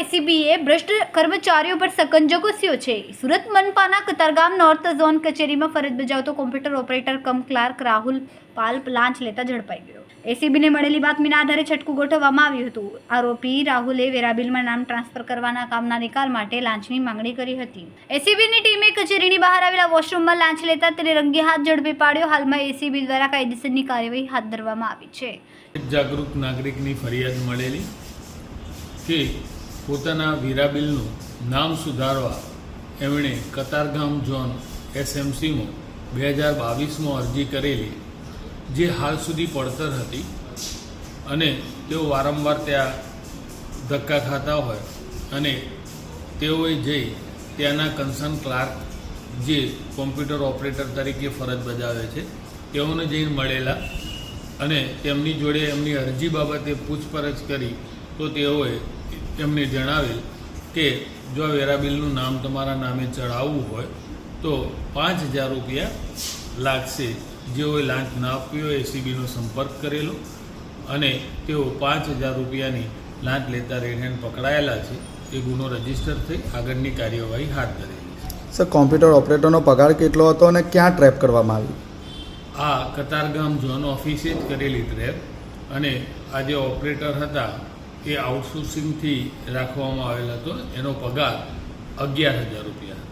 એસીબીએ ભ્રષ્ટ કર્મચારીઓ પર સકંજો કસ્યો છે। સુરત મનપાના કતારગામ નોર્થ ઝોન કચેરીમાં ફરજ બજાવતો computer operator cum clerk Rahul Pal લાંચ લેતા ઝડપાઈ ગયો। એસીબીને મળેલી બાતમીના આધારે છટકું ગોઠવવામાં આવ્યું હતું। આરોપી રાહુલે વેરાબિલમાં નામ ટ્રાન્સફર કરવાના કામના નિકાલ માટે લાંચની માંગણી કરી હતી। એસીબીની ટીમે કચેરીની બહાર આવેલા વોશરૂમમાં લાંચ લેતા તેને રંગે હાથ ઝડપી પાડ્યો। હાલમાં એસીબી દ્વારા કાયદેસરની કાર્યવાહી હાથ ધરવામાં આવી છે। જાગૃત નાગરિકની ફરિયાદ મળેલી કે પોતાના વેરાબિલનું નામ સુધારવા એમણે કતારગામ ઝોન એસએમસીમાં 2022માં અરજી કરેલી, જે હાલ સુધી પડતર હતી અને તેઓ વારંવાર ત્યાં ધક્કા ખાતા હોય અને તેઓએ જઈ ત્યાંના કન્સર્ન ક્લાર્ક જે કોમ્પ્યુટર ઓપરેટર તરીકે ફરજ બજાવે છે તેઓને જઈને મળેલા અને તેમની જોડે એમની અરજી બાબતે પૂછપરછ કરી તો તેઓએ એમને જણાવેલ કે જો વેરાબિલનું નામ તમારા નામે ચડાવવું હોય તો 5000 રૂપિયા લાગશે। જેઓએ લાંચ ન આપ્યો એસીબીનો સંપર્ક કરેલો અને તેઓ 5000 રૂપિયાની લાંચ લેતા રેડ પકડાયેલા છે। એ ગુનો રજીસ્ટર થઈ આગળની કાર્યવાહી હાથ ધરેલી છે। સર, કોમ્પ્યુટર ઓપરેટરનો પગાર કેટલો હતો અને ક્યાં ટ્રેપ કરવામાં આવ્યું? આ કતારગામ ઝોન ઓફિસે જ કરેલી ટ્રેપ અને આ જે ઓપરેટર હતા એ આઉટસોર્સિંગથી રાખવામાં આવેલ હતો। એનો પગાર 11000 રૂપિયા।